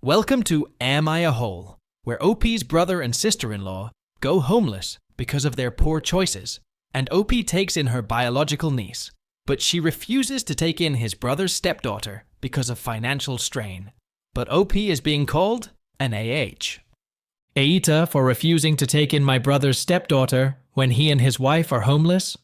Welcome to Am I a Hole, where OP's brother and sister-in-law go homeless because of their poor choices, and OP takes in her biological niece, but she refuses to take in his brother's stepdaughter because of financial strain. But OP is being called an AH. AITA for refusing to take in my brother's stepdaughter when he and his wife are homeless.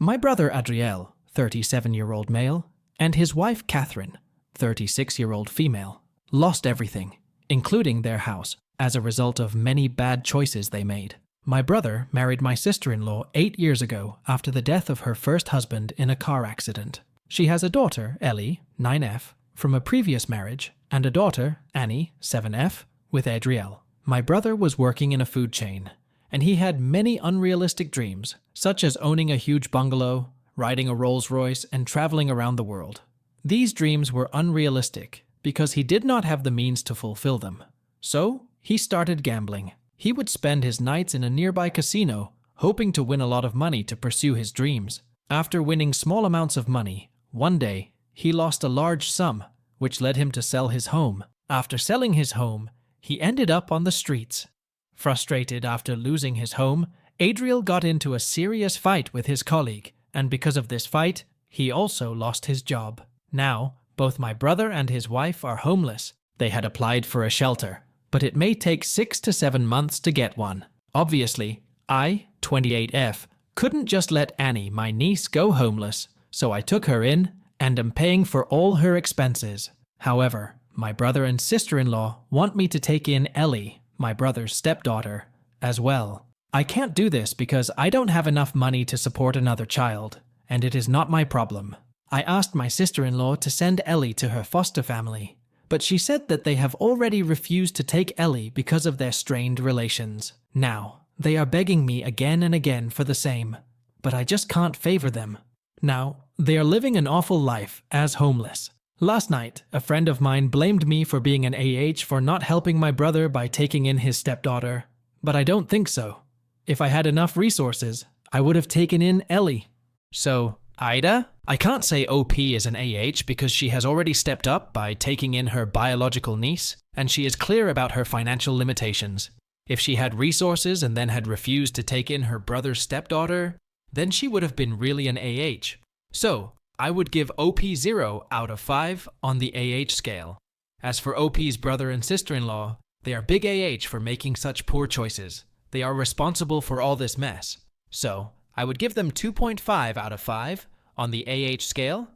My brother Adriel, 37-year-old male, and his wife Catherine, 36-year-old female, lost everything, including their house, as a result of many bad choices they made. My brother married my sister-in-law 8 years ago after the death of her first husband in a car accident. She has a daughter, Ellie, 9F, from a previous marriage, and a daughter, Annie, 7F, with Adriel. My brother was working in a food chain, and he had many unrealistic dreams, such as owning a huge bungalow, riding a Rolls-Royce, and traveling around the world. These dreams were unrealistic because he did not have the means to fulfill them. So, he started gambling. He would spend his nights in a nearby casino, hoping to win a lot of money to pursue his dreams. After winning small amounts of money, one day, he lost a large sum, which led him to sell his home. After selling his home, he ended up on the streets. Frustrated after losing his home, Adriel got into a serious fight with his colleague, and because of this fight, he also lost his job. Now, both my brother and his wife are homeless. They had applied for a shelter, but it may take 6 to 7 months to get one. Obviously, I, 28F, couldn't just let Annie, my niece, go homeless, so I took her in and am paying for all her expenses. However, my brother and sister-in-law want me to take in Ellie, my brother's stepdaughter, as well. I can't do this because I don't have enough money to support another child, and it is not my problem. I asked my sister-in-law to send Ellie to her foster family, but she said that they have already refused to take Ellie because of their strained relations. Now, they are begging me again and again for the same, but I just can't favor them. Now, they are living an awful life as homeless. Last night, a friend of mine blamed me for being an AH for not helping my brother by taking in his stepdaughter, but I don't think so. If I had enough resources, I would have taken in Ellie. So, AITA? I can't say OP is an AH because she has already stepped up by taking in her biological niece, and she is clear about her financial limitations. If she had resources and then had refused to take in her brother's stepdaughter, then she would have been really an AH. So, I would give OP 0 out of 5 on the AH scale. As for OP's brother and sister-in-law, they are big AH for making such poor choices. They are responsible for all this mess. So, I would give them 2.5 out of 5 on the AH scale.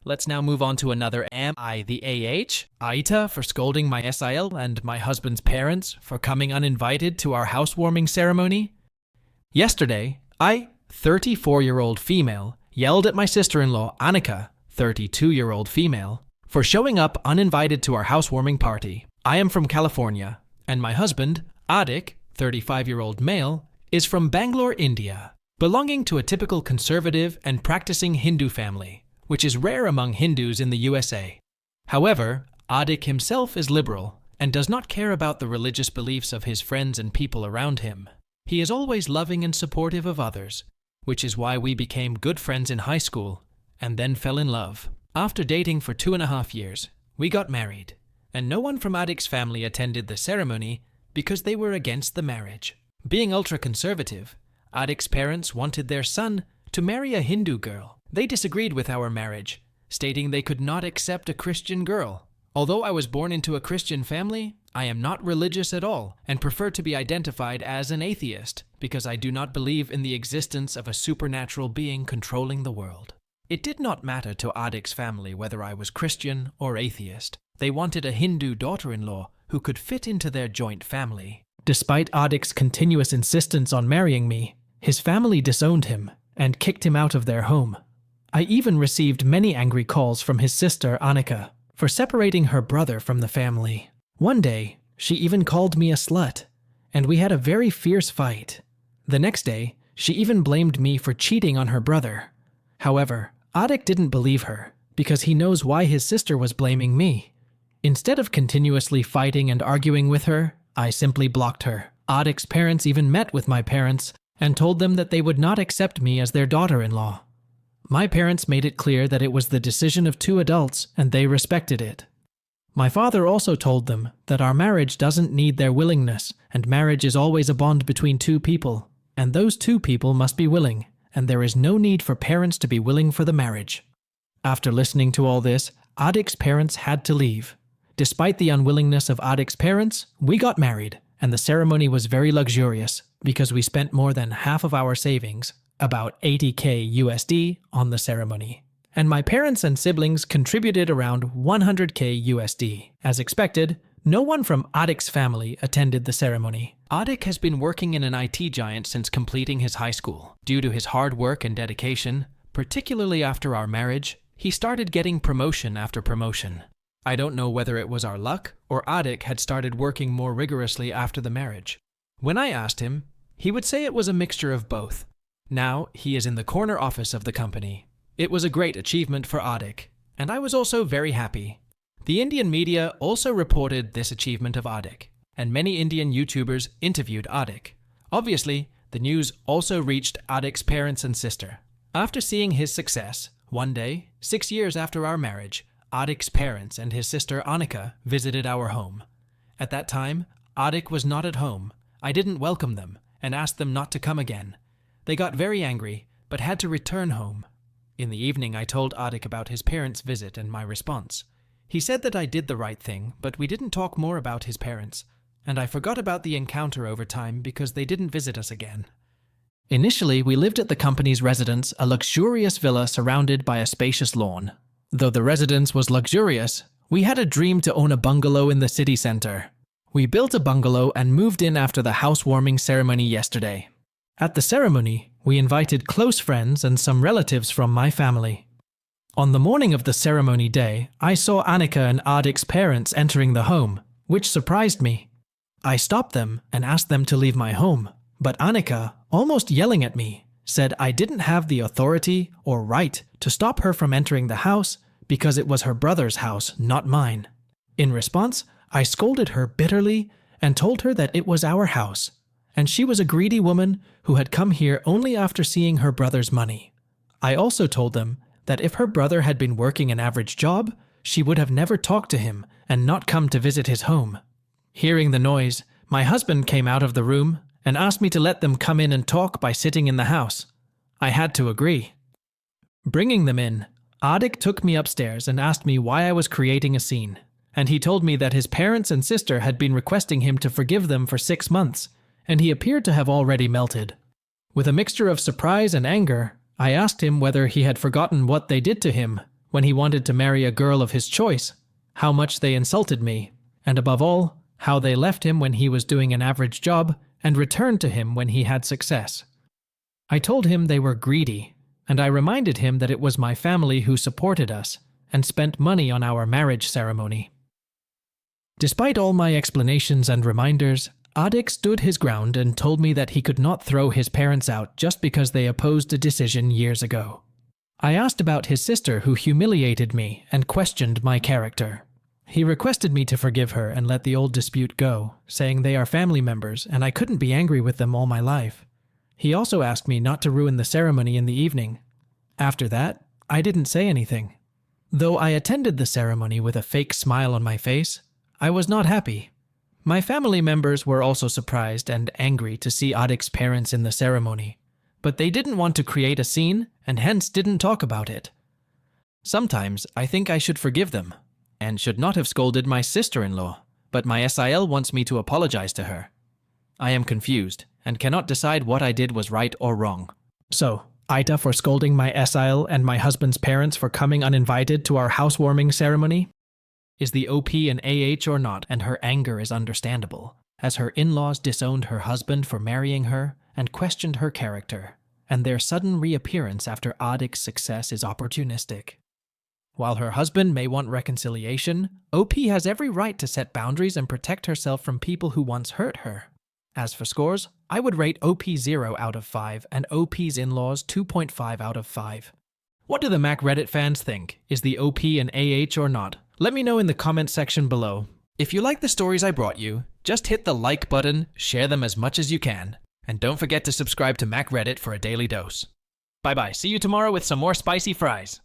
Let's now move on to another Am I the AH? AITA for scolding my SIL and my husband's parents for coming uninvited to our housewarming ceremony. Yesterday, I, 34-year-old female, yelled at my sister-in-law Annika, 32-year-old female, for showing up uninvited to our housewarming party. I am from California, and my husband, Adik, 35-year-old male, is from Bangalore, India, belonging to a typical conservative and practicing Hindu family, which is rare among Hindus in the USA. However, Adik himself is liberal and does not care about the religious beliefs of his friends and people around him. He is always loving and supportive of others, which is why we became good friends in high school and then fell in love. After dating for 2.5 years, we got married, and no one from Adik's family attended the ceremony because they were against the marriage. Being ultra-conservative, Adik's parents wanted their son to marry a Hindu girl. They disagreed with our marriage, stating they could not accept a Christian girl. Although I was born into a Christian family, I am not religious at all and prefer to be identified as an atheist because I do not believe in the existence of a supernatural being controlling the world. It did not matter to Adik's family whether I was Christian or atheist. They wanted a Hindu daughter-in-law who could fit into their joint family. Despite Adik's continuous insistence on marrying me, his family disowned him and kicked him out of their home. I even received many angry calls from his sister Annika for separating her brother from the family. One day, she even called me a slut, and we had a very fierce fight. The next day, she even blamed me for cheating on her brother. However, Adik didn't believe her because he knows why his sister was blaming me. Instead of continuously fighting and arguing with her, I simply blocked her. Adik's parents even met with my parents and told them that they would not accept me as their daughter-in-law. My parents made it clear that it was the decision of 2 adults and they respected it. My father also told them that our marriage doesn't need their willingness, and marriage is always a bond between two people, and those two people must be willing, and there is no need for parents to be willing for the marriage. After listening to all this, 𝐒𝐓𝐄𝐄𝐒's parents had to leave. Despite the unwillingness of 𝐒𝐓𝐄𝐄𝐒's parents, we got married, and the ceremony was very luxurious because we spent more than half of our savings, about 80k USD, on the ceremony. And my parents and siblings contributed around 100k USD. As expected, no one from 𝐒𝐓𝐄𝐄's family attended the ceremony. 𝐒𝐓𝐄𝐄 has been working in an IT giant since completing his high school. Due to his hard work and dedication, particularly after our marriage, he started getting promotion after promotion. I don't know whether it was our luck or 𝐒𝐓𝐄𝐄 had started working more rigorously after the marriage. When I asked him, he would say it was a mixture of both. Now he is in the corner office of the company. It was a great achievement for 𝐒𝐓𝐄𝐄, and I was also very happy. The Indian media also reported this achievement of 𝐒𝐓𝐄𝐄, and many Indian YouTubers interviewed 𝐒𝐓𝐄. Obviously, the news also reached 𝐒𝐓𝐄's parents and sister. After seeing his success, one day, 6 years after our marriage, 𝐒𝐓𝐄's parents and his sister Annika visited our home. At that time, 𝐒𝐓𝐄 was not at home. I didn't welcome them and asked them not to come again. They got very angry, but had to return home. In the evening, I told 𝐒𝐓𝐄 about his parents' visit and my response. He said that I did the right thing, but we didn't talk more about his parents, and I forgot about the encounter over time because they didn't visit us again. Initially, we lived at the company's residence, a luxurious villa surrounded by a spacious lawn. Though the residence was luxurious, we had a dream to own a bungalow in the city center. We built a bungalow and moved in after the housewarming ceremony yesterday. At the ceremony, we invited close friends and some relatives from my family. On the morning of the ceremony day, I saw Annika and 𝐒𝐓𝐄's parents entering the home, which surprised me. I stopped them and asked them to leave my home, but Annika, almost yelling at me, said I didn't have the authority or right to stop her from entering the house because it was her brother's house, not mine. In response, I scolded her bitterly and told her that it was our house, and she was a greedy woman who had come here only after seeing her brother's money. I also told them that if her brother had been working an average job, she would have never talked to him and not come to visit his home. Hearing the noise, my husband came out of the room and asked me to let them come in and talk by sitting in the house. I had to agree. Bringing them in, 𝐒𝐓𝐄 took me upstairs and asked me why I was creating a scene, and he told me that his parents and sister had been requesting him to forgive them for 6 months, and he appeared to have already melted. With a mixture of surprise and anger, I asked him whether he had forgotten what they did to him when he wanted to marry a girl of his choice, how much they insulted me, and above all, how they left him when he was doing an average job and returned to him when he had success. I told him they were greedy, and I reminded him that it was my family who supported us and spent money on our marriage ceremony. Despite all my explanations and reminders, 𝐒𝐓𝐄 stood his ground and told me that he could not throw his parents out just because they opposed a decision years ago. I asked about his sister who humiliated me and questioned my character. He requested me to forgive her and let the old dispute go, saying they are family members and I couldn't be angry with them all my life. He also asked me not to ruin the ceremony in the evening. After that, I didn't say anything. Though I attended the ceremony with a fake smile on my face, I was not happy. My family members were also surprised and angry to see 𝐒𝐓𝐄's parents in the ceremony, but they didn't want to create a scene and hence didn't talk about it. Sometimes I think I should forgive them and should not have scolded my sister-in-law, but my SIL wants me to apologize to her. I am confused and cannot decide what I did was right or wrong. So, AITA for scolding my SIL and my husband's parents for coming uninvited to our housewarming ceremony? Is the OP an AH or not? And her anger is understandable, as her in-laws disowned her husband for marrying her and questioned her character, and their sudden reappearance after 𝐒𝐓𝐄's success is opportunistic. While her husband may want reconciliation, OP has every right to set boundaries and protect herself from people who once hurt her. As for scores, I would rate OP 0 out of 5 and OP's in-laws 2.5 out of 5. What do the Mac Reddit fans think? Is the OP an AH or not? Let me know in the comment section below. If you like the stories I brought you, just hit the like button, share them as much as you can, and don't forget to subscribe to Mac Reddit for a daily dose. Bye bye, see you tomorrow with some more spicy fries.